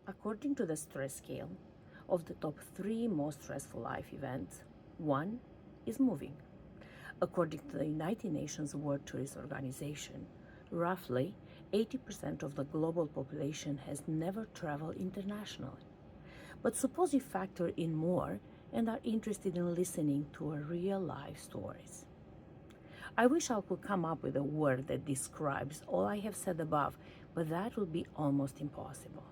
According to the stress scale, of the top three most stressful life events, one is moving. According to the United Nations World Tourist Organization, roughly 80% of the global population has never traveled internationally. But suppose you factor in more and are interested in listening to a real life stories. I wish I could come up with a word that describes all I have said above, but that would be almost impossible.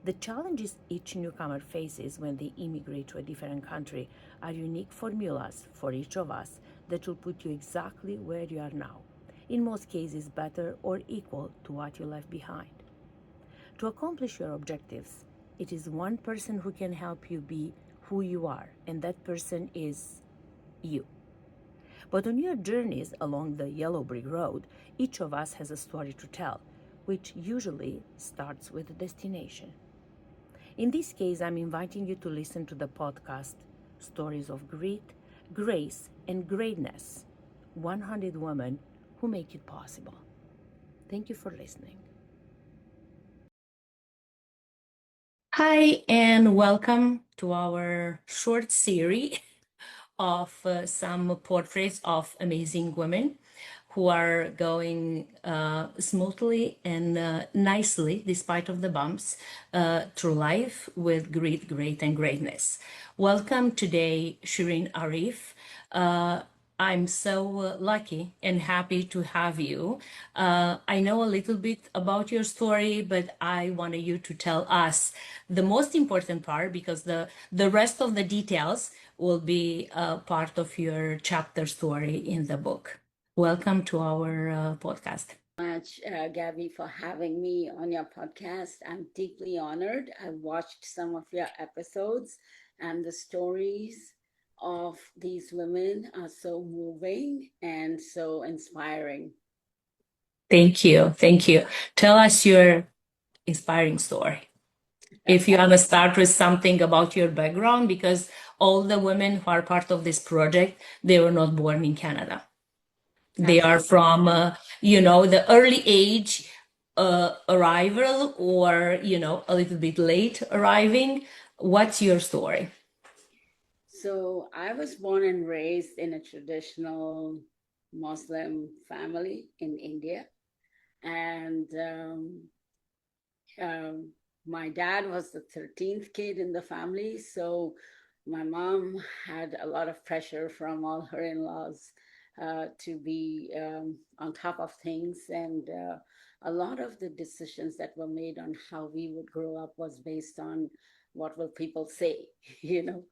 The challenges each newcomer faces when they immigrate to a different country are unique formulas for each of us that will put you exactly where you are now, in most cases better or equal to what you left behind. To accomplish your objectives, it is one person who can help you be who you are, and that person is you. But on your journeys along the yellow brick road, each of us has a story to tell, which usually starts with a destination. In this case, I'm inviting you to listen to the podcast Stories of Grit, Grace, and Greatness 100 Women Who Make It Possible. Thank you for listening. Hi, and welcome to our short series of some portraits of amazing women who are going smoothly and nicely, despite of the bumps, through life with great, and greatness. Welcome today, Shirin Ariff. I'm so lucky and happy to have you. I know a little bit about your story, but I wanted you to tell us the most important part because the rest of the details will be part of your chapter story in the book. Welcome to our podcast. Much, Gabby, for having me on your podcast. I'm deeply honored. I've watched some of your episodes, and the stories of these women are so moving and so inspiring. Thank you. Thank you. Tell us your inspiring story. If you want to start with something about your background, because all the women who are part of this project, they were not born in Canada. They are from, the early age arrival or, a little bit late arriving. What's your story? So I was born and raised in a traditional Muslim family in India. And my dad was the 13th kid in the family. So my mom had a lot of pressure from all her in-laws to be on top of things. And a lot of the decisions that were made on how we would grow up was based on what will people say, you know.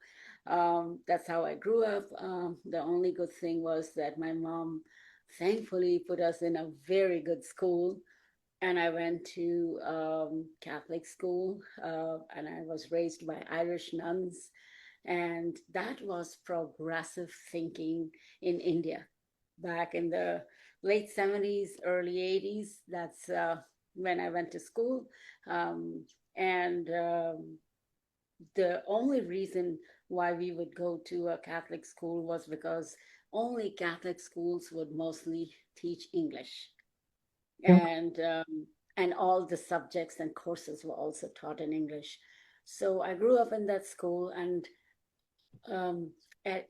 That's how I grew up. The only good thing was that my mom thankfully put us in a very good school, and I went to Catholic school, and I was raised by Irish nuns, and that was progressive thinking in India back in the late 70s, early 80s. That's when I went to school. And The only reason why we would go to a Catholic school was because only Catholic schools would mostly teach English, and all the subjects and courses were also taught in English. So I grew up in that school, and um,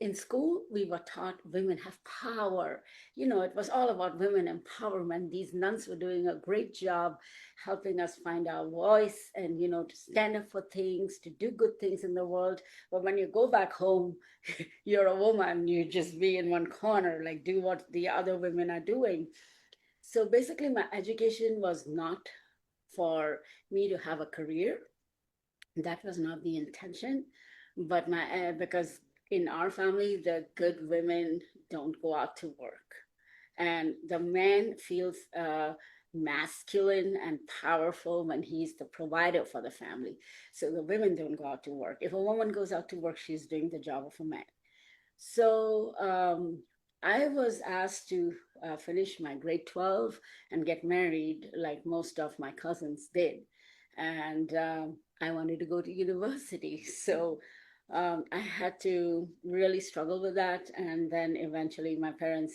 in school we were taught women have power. You know, it was all about women empowerment. These nuns were doing a great job helping us find our voice and, you know, to stand up for things, to do good things in the world. But when you go back home, you're a woman, you just be in one corner, like do what the other women are doing. So basically, my education was not for me to have a career. That was not the intention. But because in our family, the good women don't go out to work, and the man feels masculine and powerful when he's the provider for the family. So the women don't go out to work. If a woman goes out to work, she's doing the job of a man. So I was asked to finish my grade 12 and get married, like most of my cousins did. And I wanted to go to university. So I had to really struggle with that. And then eventually my parents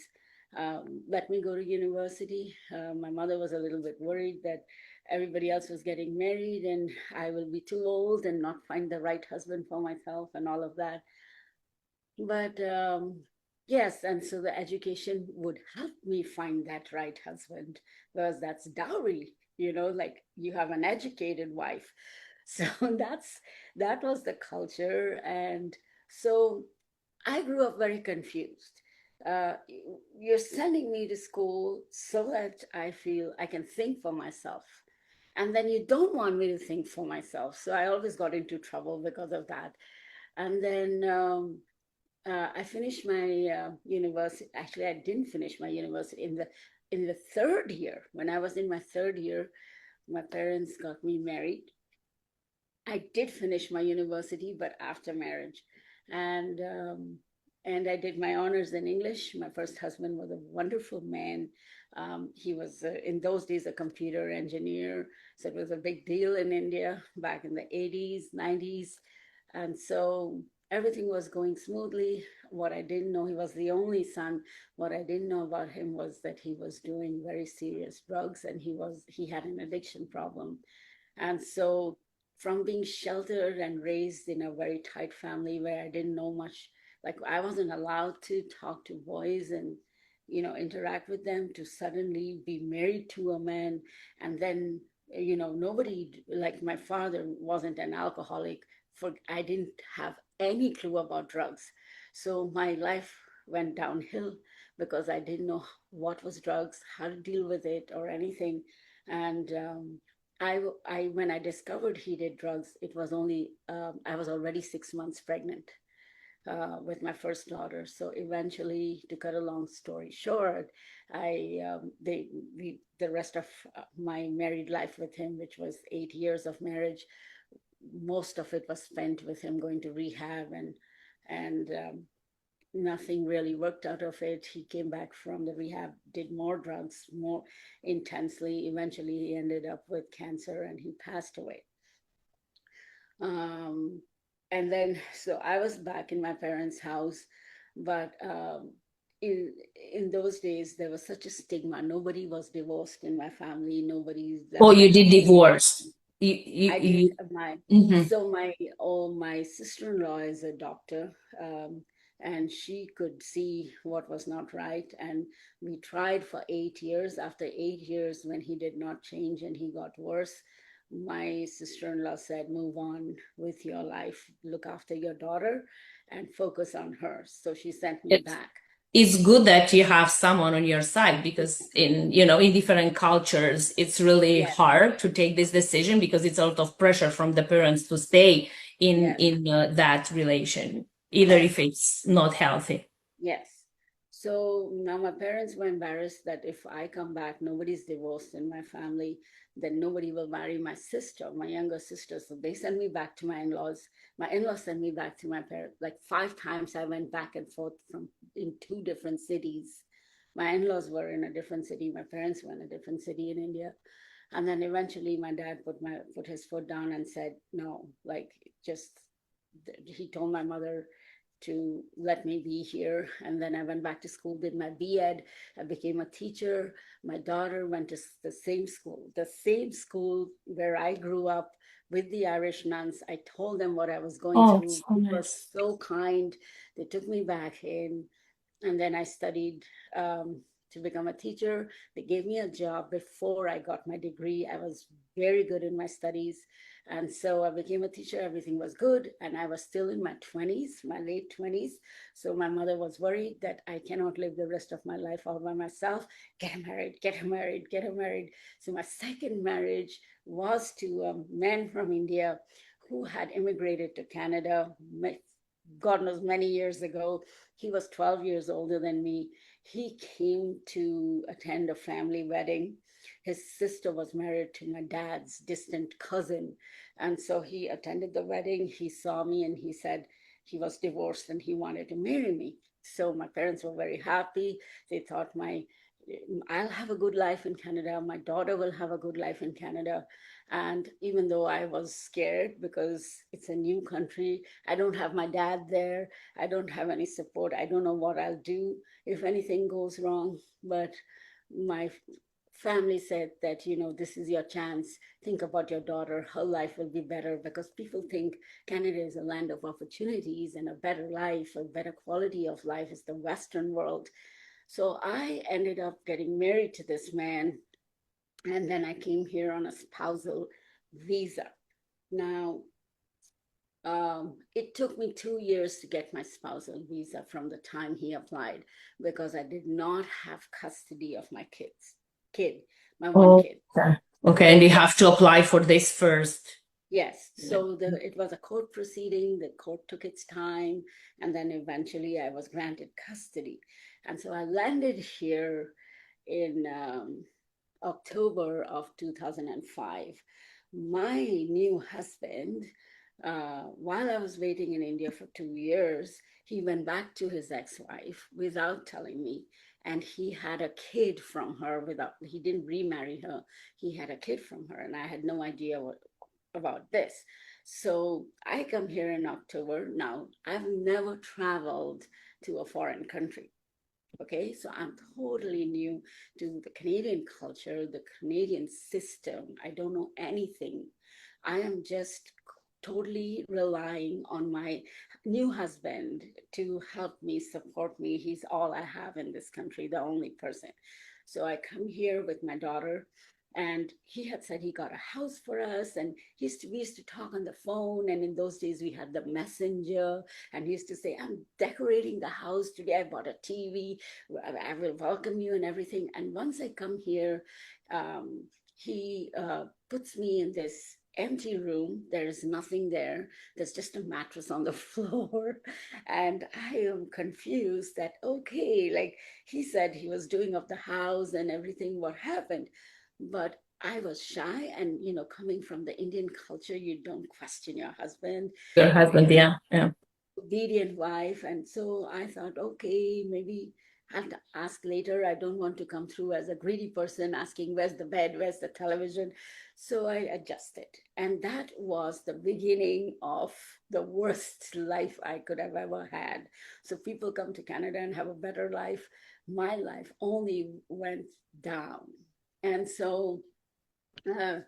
let me go to university. My mother was a little bit worried that everybody else was getting married and I will be too old and not find the right husband for myself and all of that. But yes, and so the education would help me find that right husband because that's dowry, like you have an educated wife. So that was the culture. And so I grew up very confused. Uh, you're sending me to school so that I feel I can think for myself. And then you don't want me to think for myself. So I always got into trouble because of that. And then I finished my university. Actually, I didn't finish my university in the third year. When I was in my third year, my parents got me married. I did finish my university, but after marriage, and I did my honors in English. My first husband was a wonderful man. He was in those days a computer engineer, so it was a big deal in India back in the 80s, 90s, and so everything was going smoothly. What I didn't know, he was the only son. What I didn't know about him was that he was doing very serious drugs, and he had an addiction problem. And so, from being sheltered and raised in a very tight family where I didn't know much, like I wasn't allowed to talk to boys and, interact with them, to suddenly be married to a man. And then, nobody, like my father wasn't an alcoholic. I didn't have any clue about drugs. So my life went downhill because I didn't know what was drugs, how to deal with it, or anything. And when I discovered he did drugs, it was only I was already 6 months pregnant with my first daughter. So eventually, to cut a long story short, the rest of my married life with him, which was 8 years of marriage, most of it was spent with him going to rehab, and nothing really worked out of it. He came back from the rehab, did more drugs, more intensely. Eventually, he ended up with cancer and he passed away. Um, and then, so I was back in my parents' house, but in in those days there was such a stigma. Nobody was divorced in my family. Nobody Oh, left you their did house. divorce. I did You my mhm. so my sister-in-law is a doctor, and she could see what was not right. And we tried for 8 years. After 8 years, when he did not change and he got worse, my sister-in-law said, "Move on with your life, look after your daughter, and focus on her." So she sent me It's back. it's good that you have someone on your side because in different cultures, it's really Yes, hard to take this decision because it's a lot of pressure from the parents to stay in yes, that relation, either yes. if it's not healthy. Yes. So now my parents were embarrassed that if I come back, nobody's divorced in my family, then nobody will marry my sister, my younger sister. So they sent me back to my in-laws. My in-laws sent me back to my parents. Like 5 times I went back and forth from in two different cities. My in-laws were in a different city. My parents were in a different city in India. And then eventually my dad put his foot down and said, no, like just he told my mother to let me be here. And then I went back to school, did my B.Ed. I became a teacher. My daughter went to the same school where I grew up with the Irish nuns. I told them what I was going Oh, through. so They were nice. so kind. They took me back in, and then I studied to become a teacher. They gave me a job before I got my degree. I was very good in my studies. And so I became a teacher. Everything was good. And I was still in my 20s, my late 20s. So my mother was worried that I cannot live the rest of my life all by myself. Get her married, get her married, get her married. So my second marriage was to a man from India who had immigrated to Canada, God knows, many years ago. He was 12 years older than me. He came to attend a family wedding. His sister was married to my dad's distant cousin. And so he attended the wedding. He saw me and he said he was divorced and he wanted to marry me. So my parents were very happy. They thought I'll have a good life in Canada. My daughter will have a good life in Canada. And even though I was scared because it's a new country, I don't have my dad there. I don't have any support. I don't know what I'll do if anything goes wrong. But my family said that, this is your chance. Think about your daughter. Her life will be better, because people think Canada is a land of opportunities and a better life, a better quality of life is the Western world. So I ended up getting married to this man, and then I came here on a spousal visa. Now, it took me 2 years to get my spousal visa from the time he applied, because I did not have custody of my my one Oh, kid. okay. Okay, and you have to apply for this first. Yes, Yeah. so it was a court proceeding. The court took its time, and then eventually I was granted custody. And so I landed here in October of 2005. My new husband, while I was waiting in India for 2 years, he went back to his ex-wife without telling me. And he had a kid from her he didn't remarry her. He had a kid from her, and I had no idea about this. So I come here in October. Now, I've never traveled to a foreign country. Okay, so I'm totally new to the Canadian culture, the Canadian system. I don't know anything. I am just totally relying on my new husband to help me, support me. He's all I have in this country, the only person. So I come here with my daughter, and he had said he got a house for us, and we used to talk on the phone, and in those days we had the messenger, and he used to say, I'm decorating the house today, I bought a TV, I will welcome you and everything. And once I come here, he puts me in this empty room. There is nothing there. There's just a mattress on the floor. And I am confused that, okay, like he said he was doing up the house and everything, what happened? But I was shy, and coming from the Indian culture, you don't question your husband. Your husband, yeah, yeah. Obedient wife. And so I thought, okay, maybe I'll have to ask later. I don't want to come through as a greedy person asking, where's the bed, where's the television? So I adjusted. And that was the beginning of the worst life I could have ever had. So people come to Canada and have a better life. My life only went down. And so uh,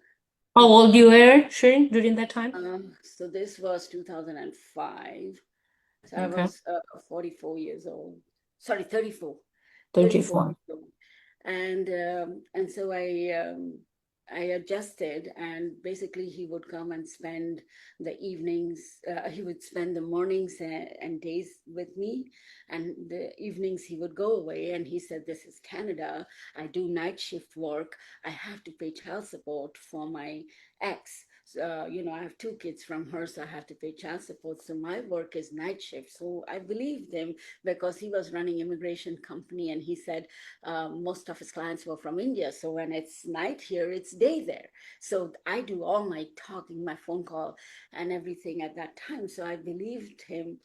How old you were, Shirin, during that time? so this was 2005. So I Okay, was 44 years old. Sorry, 34. 34 34. years old. And so I adjusted, and basically he would come and spend the evenings. He would spend the mornings and days with me, and the evenings he would go away. And he said, "This is Canada. I do night shift work. I have to pay child support for my ex. I have two kids from her, so I have to pay child support. So my work is night shift." So I believed him, because he was running immigration company, and he said most of his clients were from India. So when it's night here, it's day there. So I do all my talking, my phone call, and everything at that time. So I believed him.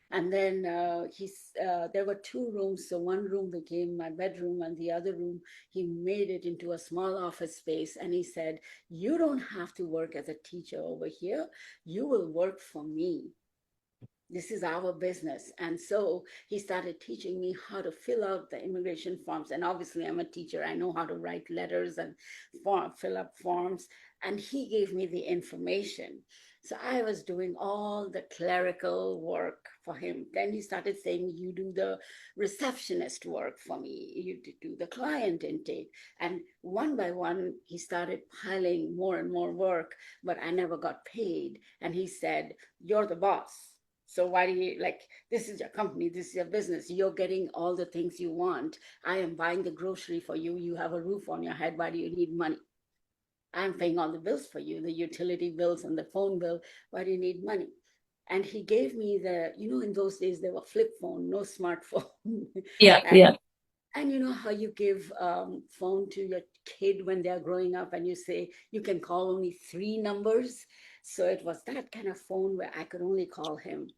And then there were two rooms. So one room became my bedroom, and the other room, he made it into a small office space. And he said, "You don't have to work as a teacher over here. You will work for me. This is our business." And so he started teaching me how to fill out the immigration forms. And obviously, I'm a teacher. I know how to write letters and fill up forms. And he gave me the information. So I was doing all the clerical work for him. Then he started saying, "You do the receptionist work for me. You do the client intake." And one by one, he started piling more and more work, but I never got paid. And he said, "You're the boss. So why do you this is your company, this is your business. You're getting all the things you want. I am buying the grocery for you. You have a roof on your head. Why do you need money? I'm paying all the bills for you, the utility bills and the phone bill. Why do you need money?" And he gave me in those days there were flip phone, no smartphone. Yeah, and, yeah. and you know how you give phone to your kid when they're growing up, and you say you can call only 3 numbers. So it was that kind of phone where I could only call him.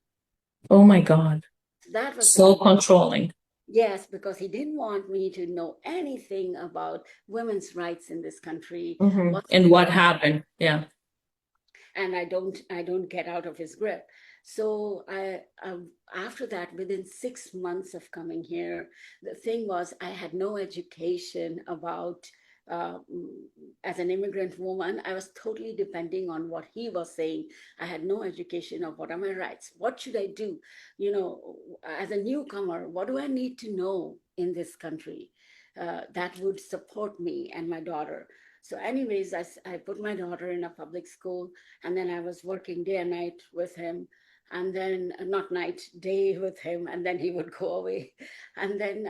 Oh my God. That was the So beginning. controlling. Yes, because he didn't want me to know anything about women's rights in this country, what's And going what on, happened? Yeah. and I don't get out of his grip. So after that, within 6 months of coming here, the thing was I had no education about uh, as an immigrant woman, I was totally depending on what he was saying. I had no education of what are my rights. What should I do? You know, as a newcomer, what do I need to know in this country that would support me and my daughter? So anyways, I put my daughter in a public school, and then I was working day and night with him, and then not night, day with him, and then he would go away. And then,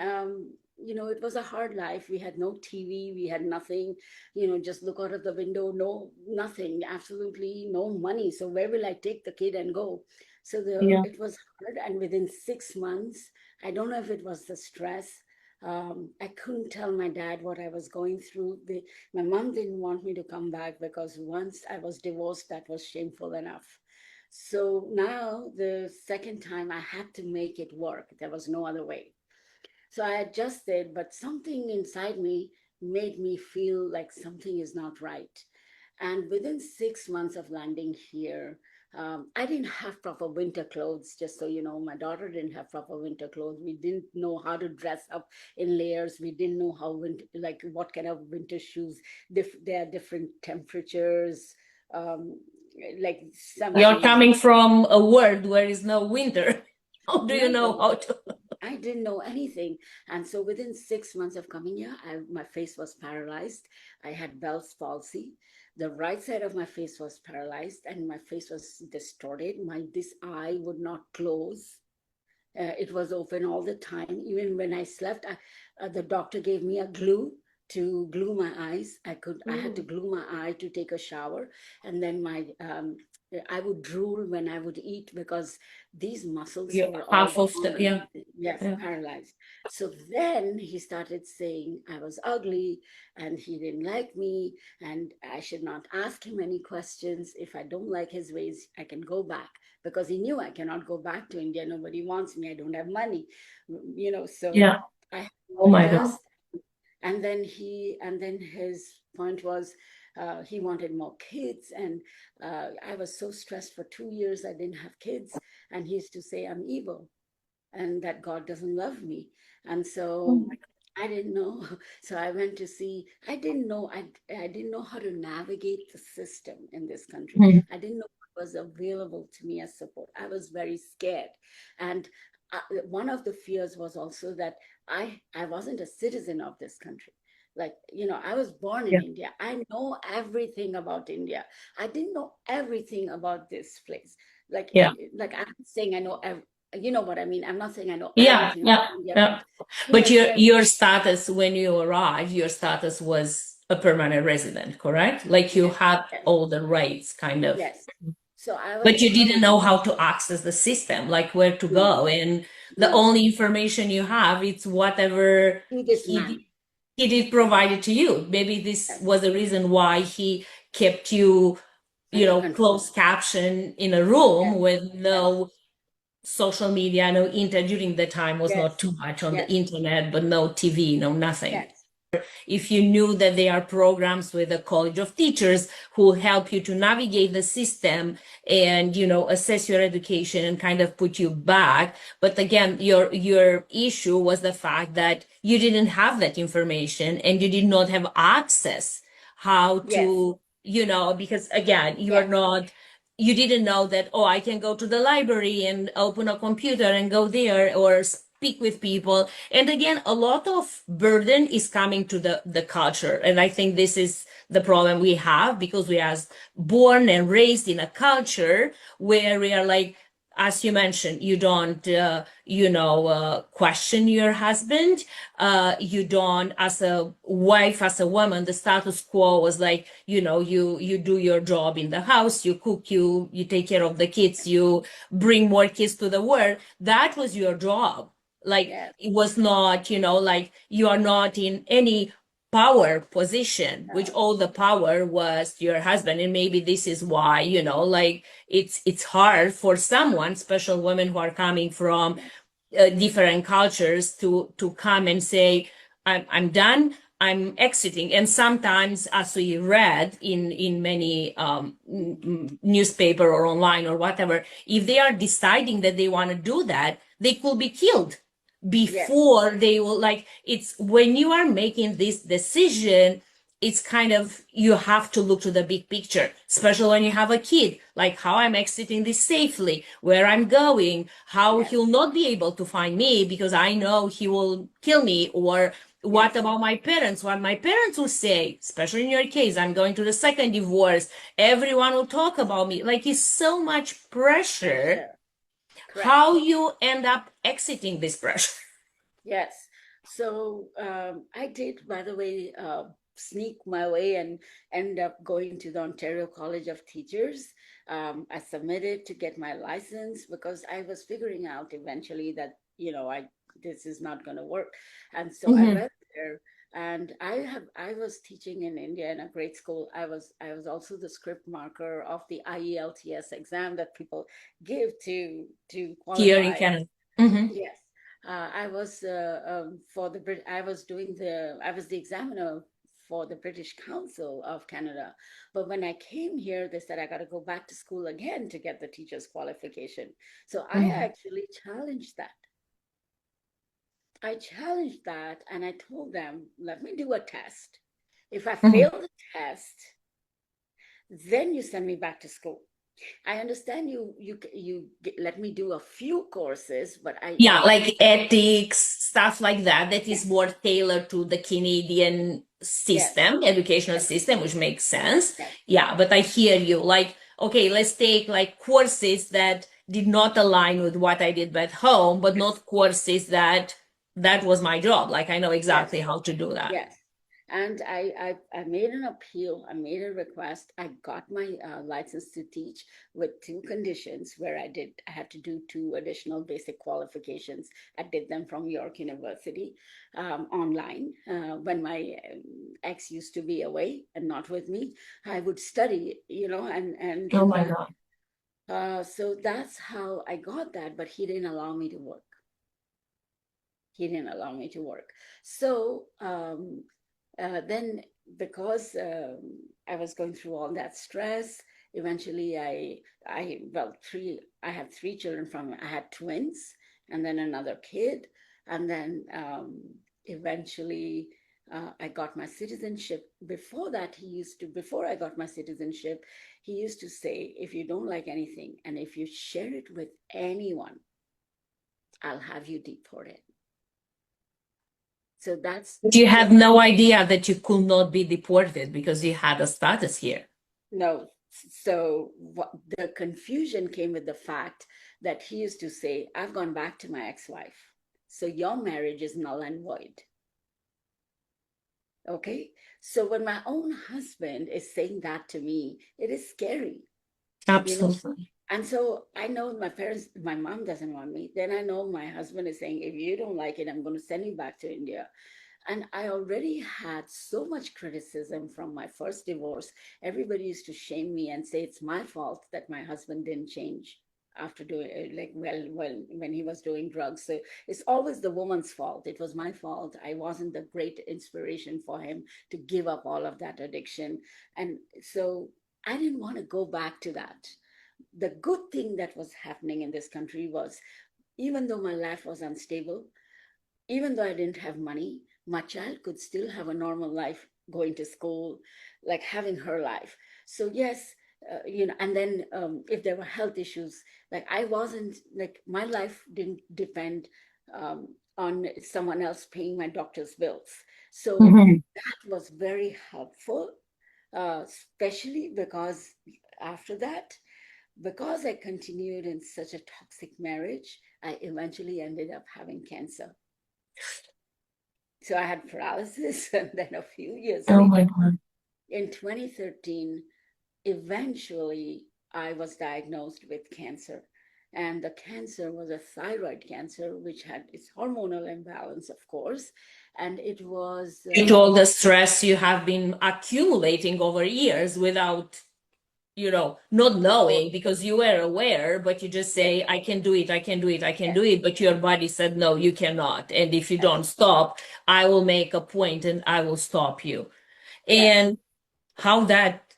you know, it was a hard life. We had no TV, we had nothing, you know, just look out of the window, no, nothing, absolutely no money. So where will I take the kid and go? So Yeah. it was hard. And within 6 months, I don't know if it was the stress. I couldn't tell my dad what I was going through. My mom didn't want me to come back because once I was divorced, that was shameful enough. So now the second time I had to make it work. There was no other way. So I adjusted, but something inside me made me feel like something is not right. And within 6 months of landing here, I didn't have proper winter clothes, just so you know. My daughter didn't have proper winter clothes. We didn't know how to dress up in layers. We didn't know how winter, like what kind of winter shoes. There are different temperatures. Um, like some You're days, coming from a world where is no winter. How do you know no, how to? I didn't know anything. And so within 6 months of coming here, my face was paralyzed. I had Bell's palsy. The right side of my face was paralyzed and my face was distorted. This eye would not close. It was open all the time. Even when I slept, the doctor gave me a glue to glue my eyes. I had to glue my eye to take a shower. And then I would drool when I would eat because these muscles You were all half of the gone. yeah. Yes, Yeah. paralyzed. So then he started saying I was ugly and he didn't like me and I should not ask him any questions. If I don't like his ways, I can go back, because he knew I cannot go back to India. Nobody wants me. I don't have money, you know. So Yeah. I had Oh to my God. adjust. And then his point was he wanted more kids, and I was so stressed for 2 years. I didn't have kids, and he used to say I'm evil and that God doesn't love me. And Oh so my I didn't know. So I went to see, I didn't know how to navigate the system in this country. God. I didn't know what was available to me as support. I was very scared. And one of the fears was also that I wasn't a citizen of this country. Like, you know, I was born in Yeah. India. I know everything about India. I didn't know everything about this place. Like, Yeah. I'm not saying I know you know what I mean. I'm not saying I know Yeah. everything about Yeah. India, but Yeah. But here, there, your status when you arrived, your status was a permanent resident, correct? Like you yes, had yes, all the rights, kind of. yes. So I was But a you didn't permanent. know how to access the system, like where to No, go. And the no. only information you have, it's whatever To this man, he did provide it to you. Maybe this yes, was the reason why he kept you, under control. closed caption in a room Yes, with yes, no social media, no internet. During the time was not yes, too much on the yes, internet, but no TV, no nothing. yes, If you knew that there are programs with the College of Teachers who help you to navigate the system and assess your education and kind of put you back. But again, your issue was the fact that you didn't have that information and you did not have access how yes, to, because again, yes, you didn't know that, oh, I can go to the library and open a computer and go there or speak with people. And again, a lot of burden is coming to the culture. And I think this is the problem we have, because we are born and raised in a culture where we are like, as you mentioned, you don't, question your husband. You don't, as a wife, as a woman, the status quo was like, you do your job in the house, you cook, you take care of the kids, you bring more kids to the world. That was your job. Like yes, it was not, like you are not in any power position, which no, all the power was to your husband. And maybe this is why, like it's hard for someone, special women who are coming from yes, different cultures, to come and say, I'm done, I'm exiting. And sometimes, as we read in many newspaper or online or whatever, if they are deciding that they want to do that, they could be killed yes, before they will. Like, it's when you are making this decision, it's kind of, you have to look to the big picture, especially when you have a kid, like how I'm exiting this safely, where I'm going, how Yes, he'll not be able to find me because I know he will kill me, or what yes, about my parents, what my parents will say, especially in your case, I'm going to the second divorce, everyone will talk about me. Like, it's so much pressure. pressure. Correct. How you end up exiting this pressure? Yes. So I did, by the way, sneak my way and end up going to the Ontario College of Teachers. I submitted to get my license because I was figuring out eventually that, this is not going to work. And so I Mhm. went there, and I was teaching in India in a great school. I was also the script marker of the IELTS exam that people give to Here in qualify. Canada. Hmm. Yes, I was for the Brit. I was the examiner for the British Council of Canada. But when I came here, they said I got to go back to school again to get the teacher's qualification. So I Hmm. actually challenged that. I challenged that, and I told them, let me do a test. If I Hmm. fail the test, then you send me back to school. I understand let me do a few courses, but Yeah, like ethics, stuff like that, that is yes, more tailored to the Canadian yes, system, educational yes, system, which makes sense. yes, Yeah, but I hear you. Like, okay, let's take like courses that did not align with what I did back home, but yes, not courses that was my job. Like, I know yes. exactly how to do that. Yes. And I made an appeal. I made a request. I got my license to teach with two conditions where I had to do two additional basic qualifications. I did them from York University online. When my ex used to be away and not with me, I would study, and Oh do my that. God. So that's how I got that, but he didn't allow me to work. He didn't allow me to work. So then, because I was going through all that stress, eventually I had three children I had twins and then another kid. And then eventually I got my citizenship. Before I got my citizenship, he used to say, if you don't like anything and if you share it with anyone, I'll have you deported. So that's But you had just no idea that you could not be deported because you had a status here. no. So the confusion came with the fact that he used to say, I've gone back to my ex-wife. So your marriage is null and void. Okay. So when my own husband is saying that to me, it is scary, you know. Absolutely. And so I know my mom doesn't want me. Then I know my husband is saying, if you don't like it, I'm going to send you back to India. And I already had so much criticism from my first divorce. Everybody used to shame me and say it's my fault that my husband didn't change after doing when he was doing drugs. So it's always the woman's fault. It was my fault. I wasn't the great inspiration for him to give up all of that addiction. And so I didn't want to go back to that. The good thing that was happening in this country was, even though my life was unstable, even though I didn't have money, my child could still have a normal life, going to school, like having her life. So yes, and then if there were health issues, like I wasn't like my life didn't depend on someone else paying my doctor's bills. So Mhm. that was very helpful, especially because after that, because I continued in such a toxic marriage, I eventually ended up having cancer. So I had paralysis, and then a few years Oh my later, God. in 2013, eventually I was diagnosed with cancer. And the cancer was a thyroid cancer, which had its hormonal imbalance, of course. And it was, Due to all the stress you have been accumulating over years without, not before, knowing, because you were aware, but you just yes, say, I can do it, I can do it, I can yes, do it. But your body said, no, you cannot. And if you yes, don't stop, I will make a point and I will stop you. yes, And how that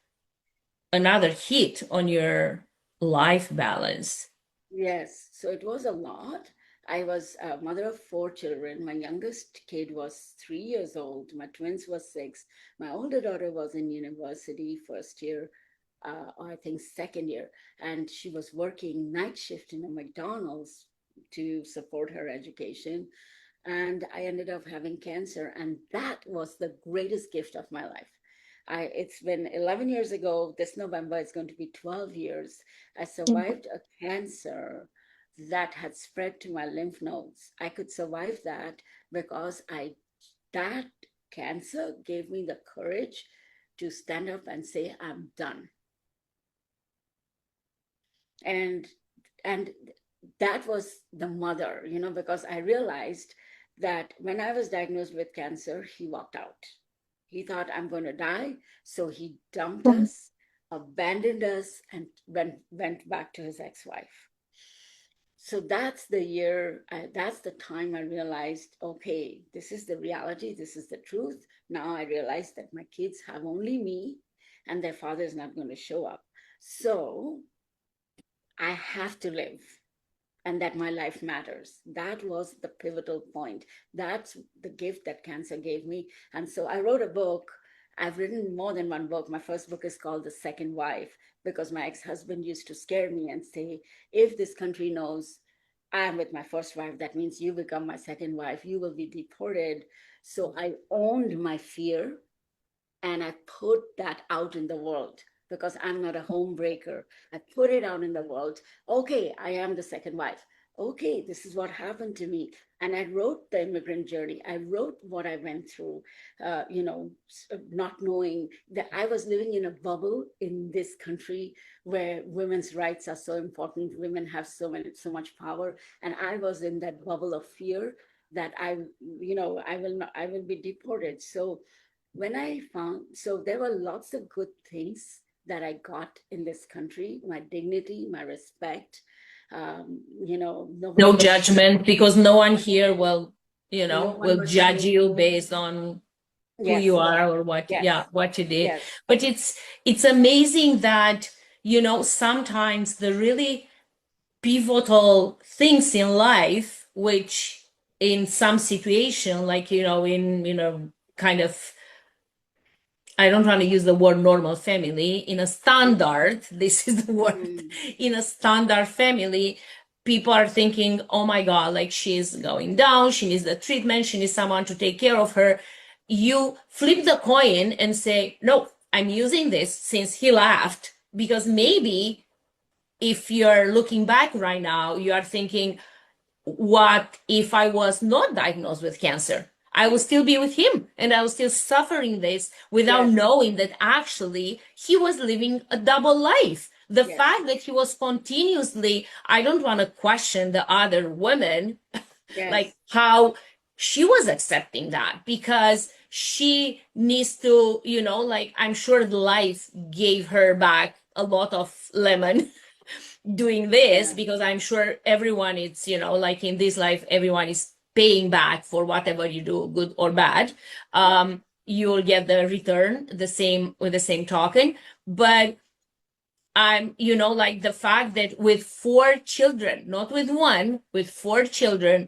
another hit on your life balance. yes. So it was a lot. I was a mother of 4 children. My youngest kid was 3 years old. My twins was 6. My older daughter was in university, first year, or I think second year, and she was working night shift in a McDonald's to support her education. And I ended up having cancer, and that was the greatest gift of my life. It's been 11 years ago. This November, it's going to be 12 years. I survived a cancer that had spread to my lymph nodes. I could survive that because that cancer gave me the courage to stand up and say, I'm done. And and that was the mother, because I realized that when I was diagnosed with cancer, he walked out. He thought, I'm going to die. So he dumped us, abandoned us, and went back to his ex-wife. So that's the year, that's the time I realized, okay, this is the reality, this is the truth. Now I realize that my kids have only me and their father is not going to show up. So I have to live and that my life matters. That was the pivotal point. That's the gift that cancer gave me. And so I wrote a book. I've written more than one book. My first book is called The Second Wife, because my ex-husband used to scare me and say, if this country knows I'm with my first wife, that means you become my second wife, you will be deported. So I owned my fear and I put that out in the world because I'm not a home breaker. I put it out in the world. Okay, I am the second wife. Okay, this is what happened to me. And I wrote the immigrant journey. I wrote what I went through, not knowing that I was living in a bubble in this country where women's rights are so important. Women have so much power. And I was in that bubble of fear that I will be deported. So there were lots of good things that I got in this country, my dignity, my respect. Nobody No was judgment, because no one here will, no one will was judge you shaming. based on who you Yes, are or what, yes, yeah, what you did. yes, But it's amazing that, sometimes the really pivotal things in life, which in some situation, like, in, kind of, I don't want to use the word normal family, in a standard, this is the word, mm, in a standard family, people are thinking, oh my God, like she's going down, she needs the treatment, she needs someone to take care of her. You flip the coin and say, no, I'm using this since he left, because maybe if you're looking back right now, you are thinking, what if I was not diagnosed with cancer? I would still be with him and I was still suffering this without yes, knowing that actually he was living a double life. The yes, fact that he was continuously, I don't want to question the other women, like yes, how she was accepting that, because she needs to, like, I'm sure life gave her back a lot of lemon doing this, yeah, because I'm sure everyone is, like in this life, everyone is paying back for whatever you do, good or bad. yeah, You'll get the return the same with the same token. But I'm, like the fact that with 4 children, not with one, with 4 children,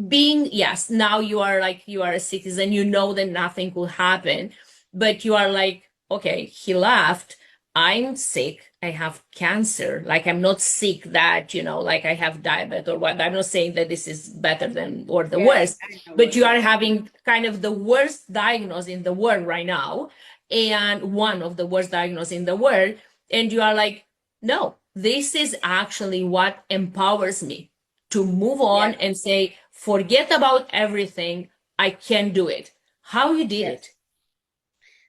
being, yes, now you are a citizen, that nothing will happen, but you are like, okay, he left. I'm sick. I have cancer. Like, I'm not sick that, like I have diabetes or what. I'm not saying that this is better than or the yes, worst, I know but what you you're are saying. having kind of the worst diagnosis in the world right now, and one of the worst diagnoses in the world. And you are like, no, this is actually what empowers me to move on Yes, and say, forget about everything. I can do it. How you did yes. it?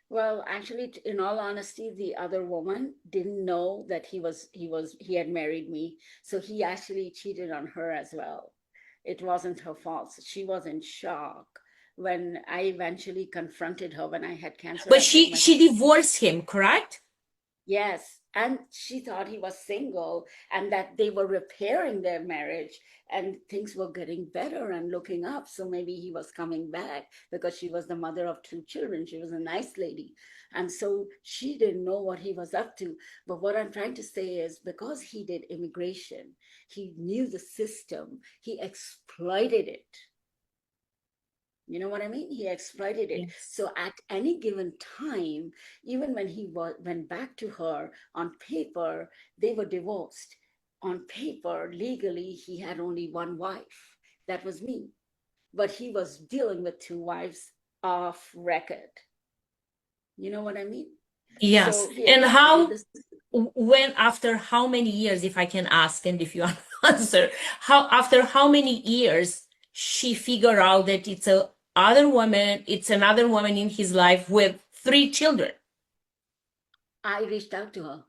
Well, actually, in all honesty, the other woman didn't know that he had married me. So he actually cheated on her as well. It wasn't her fault. She was in shock when I eventually confronted her when I had cancer. But I took she my, she divorced him, correct? Yes. And she thought he was single and that they were repairing their marriage and things were getting better and looking up. So maybe he was coming back because she was the mother of two children. She was a nice lady. And so she didn't know what he was up to. But what I'm trying to say is because he did immigration, he knew the system, he exploited it. You know what I mean? He exploited it. Yes. So at any given time, even when he went back to her, on paper, they were divorced. On paper, legally, he had only one wife. That was me. But he was dealing with two wives off record. You know what I mean? Yes. So he And exploited how, this. when, after how many years, if I can ask, and if you answer, after how many years she figured out that it's another woman in his life with 3 children? I reached out to her.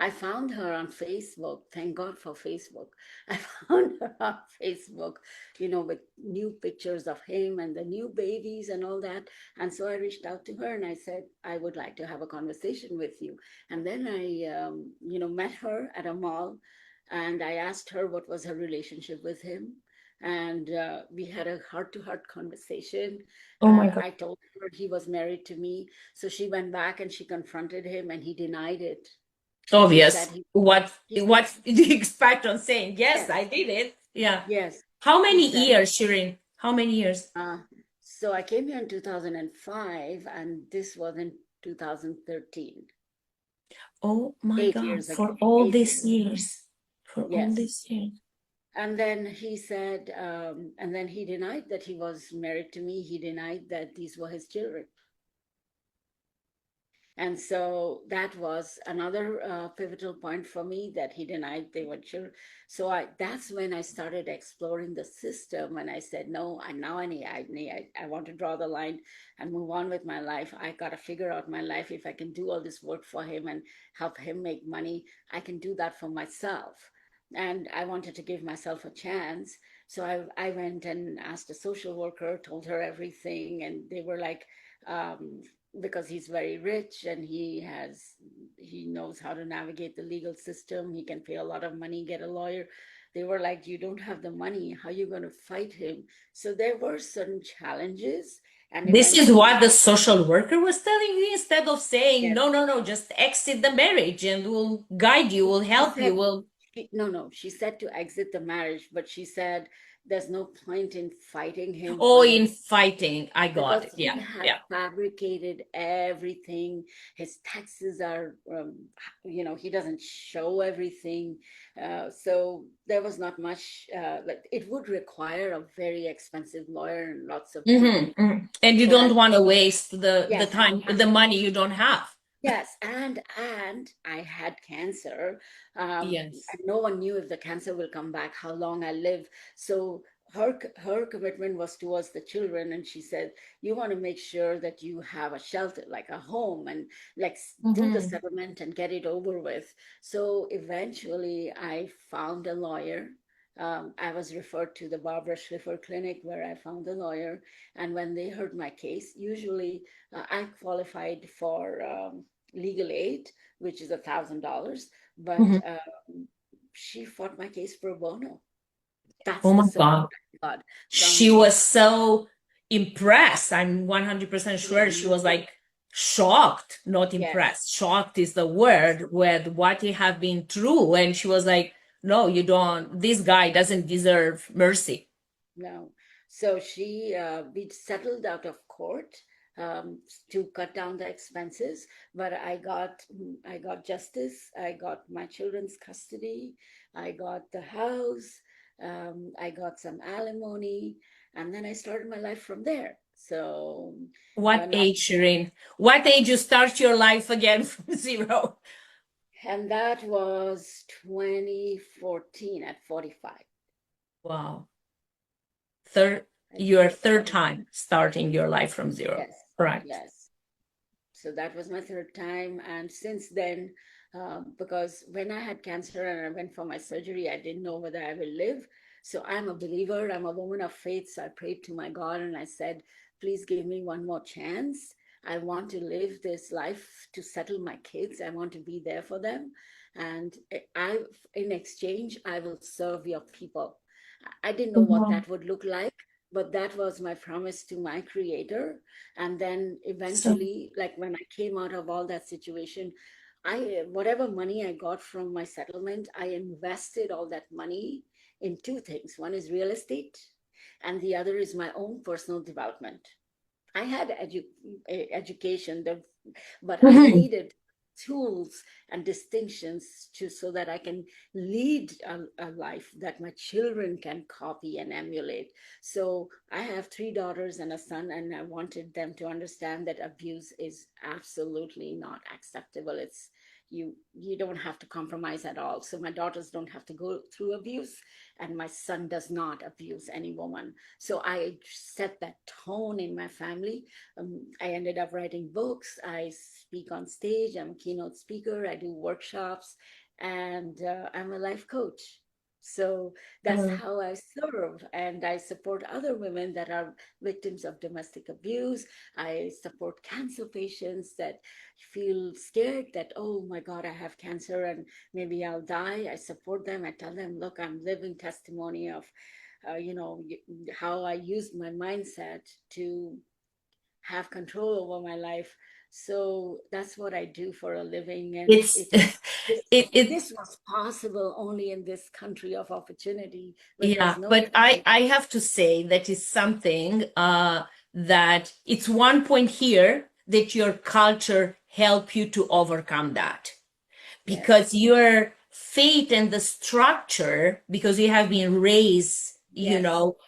I found her on Facebook. Thank God for Facebook. I found her on Facebook, with new pictures of him and the new babies and all that. And so I reached out to her and I said, I would like to have a conversation with you. And then I, met her at a mall and I asked her what was her relationship with him. And we had a heart-to-heart conversation. Oh my God. I told her he was married to me. So she went back and she confronted him and he denied it. He said Obvious. he said What do you expect on saying, yes, yes, I did it? Yeah. yes. How He many said years, Shirin? How many years? uh, so I came here in 2005 and this was in 2013. Oh my Eight God, years ago. for all 8 years. these years. For all Yes. these years. And then he said, and then he denied that he was married to me. He denied that these were his children. And so that was another pivotal point for me that he denied they were children. So that's when I started exploring the system and I said, no, I want to draw the line and move on with my life. I got to figure out my life. If I can do all this work for him and help him make money, I can do that for myself. And I wanted to give myself a chance. So I went and asked a social worker, told her everything. And they were like, because he's very rich and he knows how to navigate the legal system, he can pay a lot of money, get a lawyer. They were like, you don't have the money, how are you going to fight him? So there were certain challenges and This is eventually what the social worker was telling you instead of saying, yes, no, no, no, just exit the marriage and we'll guide you, we'll she help you, said we'll. no, she said to exit the marriage, but she said there's no point in fighting him Oh, for in him fighting. I got because it. he Yeah, had yeah. fabricated everything. His taxes are, he doesn't show everything. So there was not much, like it would require a very expensive lawyer and lots of Hmm. money. And you So I, don't want to waste the yes, time, the money you don't have. yes, and I had cancer. Yes. And no one knew if the cancer will come back, how long I live. So her commitment was towards the children, and she said, "You want to make sure that you have a shelter, like a home, and do the Hmm. settlement and get it over with." So eventually, I found a lawyer. I was referred to the Barbara Schiffer Clinic, where I found a lawyer. And when they heard my case, usually I qualified for legal aid, which is $1,000, but Hmm. she fought my case pro bono. That's Oh the my support God. I got She from. was so impressed. I'm 100% She did sure she was not. like shocked, not Yes, impressed. Shocked is the yes, word with what he have been through. And she was like, no, you don't, this guy doesn't deserve mercy. no. So we settled out of court um, to cut down the expenses, but I got justice. I got my children's custody. I got the house. I got some alimony, and then I started my life from there. So What now, age, Shirin? What age you start your life again from zero? and that was 2014 at 45. Wow. Third, I your did third 45. time starting your life from zero. Yes, Right. yes. So that was my third time. And since then, because when I had cancer and I went for my surgery, I didn't know whether I will live. So I'm a believer, I'm a woman of faith. So I prayed to my God and I said, please give me one more chance. I want to live this life to settle my kids. I want to be there for them. And in exchange, I will serve your people. I didn't know what Mhm. that would look like, but that was my promise to my creator. And then So, eventually, like when I came out of all that situation, whatever money I got from my settlement, I invested all that money in two things. One is real estate, and the other is my own personal development. I had education, but I Mhm. needed tools and distinctions to so that I can lead a life that my children can copy and emulate. So I have three daughters and a son, and I wanted them to understand that abuse is absolutely not acceptable. It's you don't have to compromise at all. So my daughters don't have to go through abuse, and my son does not abuse any woman. So I set that tone in my family. I ended up writing books. I speak on stage. I'm a keynote speaker. I do workshops, and I'm a life coach. So that's uh, how I serve, and I support other women that are victims of domestic abuse. I support cancer patients that feel scared that, oh my God, I have cancer and maybe I'll die. I support them. I tell them, look, I'm living testimony of how I used my mindset to have control over my life. So that's what I do for a living. And it's this, it this was possible only in this country of opportunity where yeah, there's no but I have to say that is something that it's one point here that your culture help you to overcome that, because yes, your faith and the structure, because you have been raised, yes,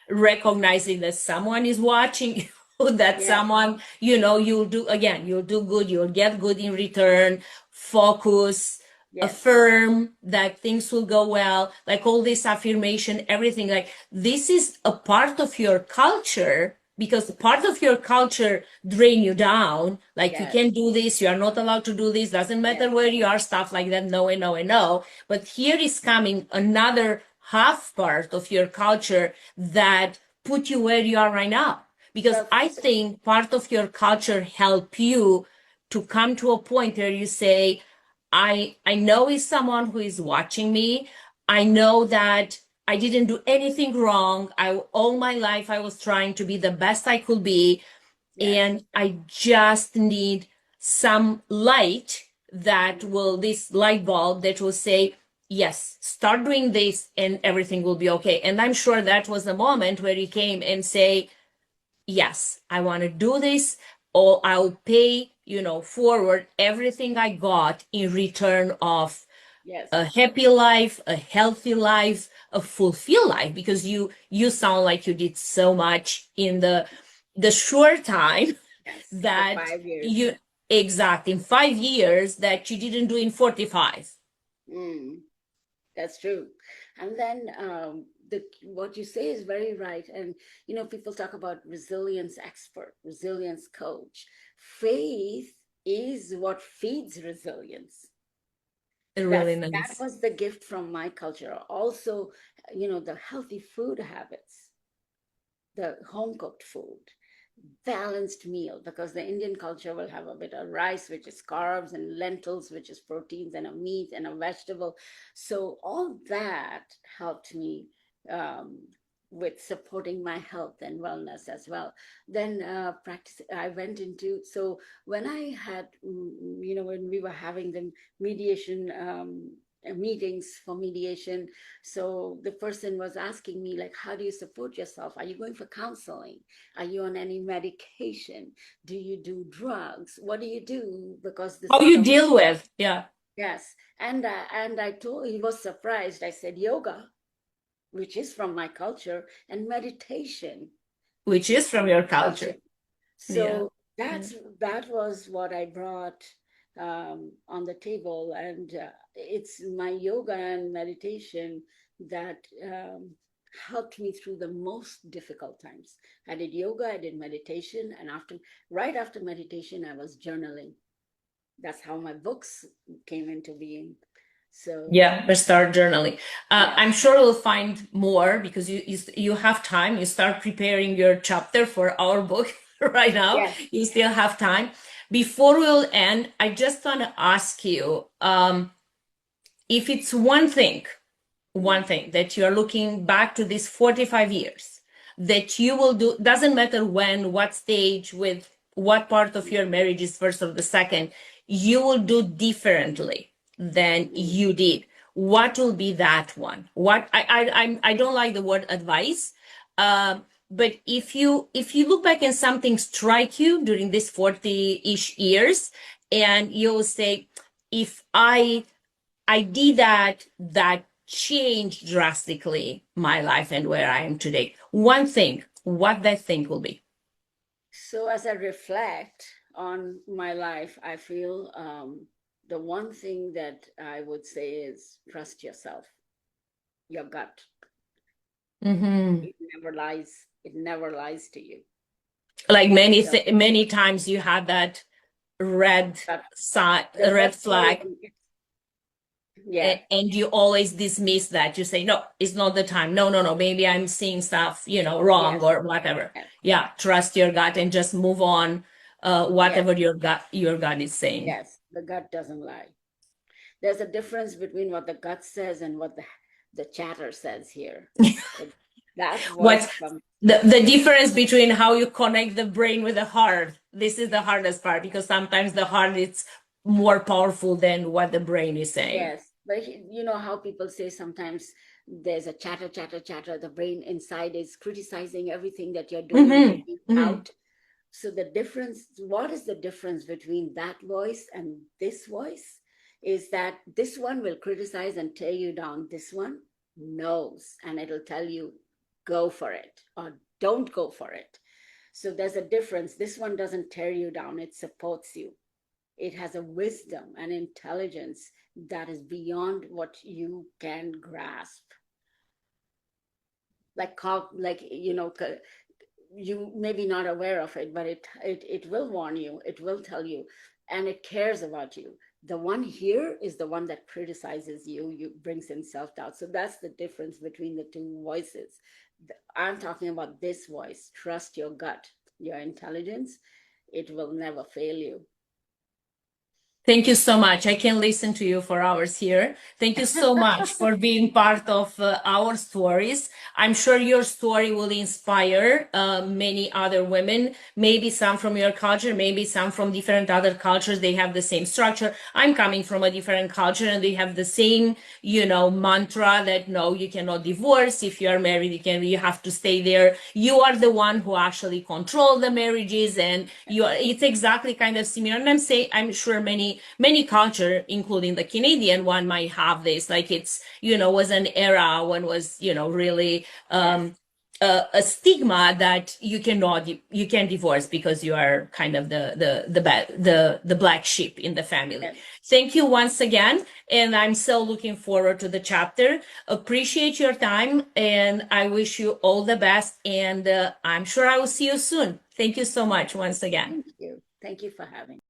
recognizing that someone is watching you, that yes, someone, you'll do again, you'll do good, you'll get good in return, focus, yes, affirm that things will go well, like all this affirmation, everything, like this is a part of your culture, because part of your culture drain you down, like you yes, can't do this, you are not allowed to do this, doesn't matter yes, where you are, stuff like that, no and no and no. But here is coming another half part of your culture that put you where you are right now, because I perfect. think part of your culture help you to come to a point where you say, I know is someone who is watching me. I know that I didn't do anything wrong. I all my life I was trying to be the best I could be, Yes, and I just need some light that will, this light bulb that will say, yes, start doing this and everything will be okay. And I'm sure that was the moment where he came and say, yes, I want to do this, or I'll pay, forward everything I got in return of yes, a happy life, a healthy life, a fulfilled life, because you sound like you did so much in the short time yes, for that 5 years. you, exact, in 5 years that you didn't do in 45. Mm. That's true. And then the what you say is very right. And people talk about resilience expert, resilience coach. Faith is what feeds resilience. Really That nice. was the gift from my culture. Also, the healthy food habits, the home cooked food, balanced meal, because the Indian culture will have a bit of rice, which is carbs, and lentils, which is proteins, and a meat and a vegetable. So all that helped me um, with supporting my health and wellness as well. Then practice. I went into so when I had when we were having the mediation. Meetings for mediation, so the person was asking me, like, how do you support yourself? Are you going for counseling? Are you on any medication? Do you do drugs? What do you do? Because this How is you a deal with, yeah, yes. And I told he was surprised. I said yoga, which is from my culture, and meditation, which which is is from from your my culture. culture. Yeah. So Yeah. that was what I brought on the table, and it's my yoga and meditation that helped me through the most difficult times. I did yoga, I did meditation, and right after meditation, I was journaling. That's how my books came into being. So Yeah, but start journaling. I'm yes, sure we'll find more because you have time. You start preparing your chapter for our book. right now. Yes. You still have time. Before we'll end, I just want to ask you, if it's one thing that you're looking back to these 45 years that you will do, doesn't matter when, what stage, with what part of your marriage is first or the second, you will do differently than you did. What will be that one? What I don't like the word advice, but if you look back and something strike you during these 40-ish years, and you'll say, if I did that changed drastically my life and where I am today. One thing, what that thing will be. So as I reflect on my life, I feel the one thing that I would say is trust yourself, your gut. Mm-hmm. It never lies. It never lies to you. Like So many times you had that red that the red red flag, flag, yeah, and you always dismiss that. You say, no, it's not the time. No, no, no. Maybe I'm seeing stuff, wrong yes, or whatever. yes, Yeah, trust your gut and just move on. yes, Whatever your gut is saying. yes. The gut doesn't lie. There's a difference between what the gut says and what the chatter says here. That voice What's from the difference between how you connect the brain with the heart? This is the hardest part, because sometimes the heart is more powerful than what the brain is saying. yes, but you know how people say sometimes there's a chatter, chatter, chatter. The brain inside is criticizing everything that you're doing, Mm-hmm. taking Mm-hmm. out. So the difference, what is the difference between that voice and this voice? Is that this one will criticize and tear you down. This one knows, and it'll tell you, go for it or don't go for it. So there's a difference. This one doesn't tear you down, it supports you. It has a wisdom and intelligence that is beyond what you can grasp. Like you may be not aware of it, but it will warn you, it will tell you, and it cares about you. The one here is the one that criticizes you brings in self-doubt. So that's the difference between the two voices. I'm talking about this voice. Trust your gut, your intelligence. It will never fail you. Thank you so much. I can listen to you for hours here. Thank you so much for being part of our stories. I'm sure your story will inspire many other women, maybe some from your culture, maybe some from different other cultures. They have the same structure. I'm coming from a different culture, and they have the same, mantra that no, you cannot divorce. If you are married, you have to stay there. You are the one who actually control the marriages, and it's exactly kind of similar. And I'm sure many culture, including the Canadian one, might have this. Like, it's, was an era when was, really Yes. a stigma that you can't divorce because you are kind of the black sheep in the family. Yes. Thank you once again, and I'm so looking forward to the chapter. Appreciate your time, and I wish you all the best, and I'm sure I will see you soon. Thank you so much once again. Thank you for having me.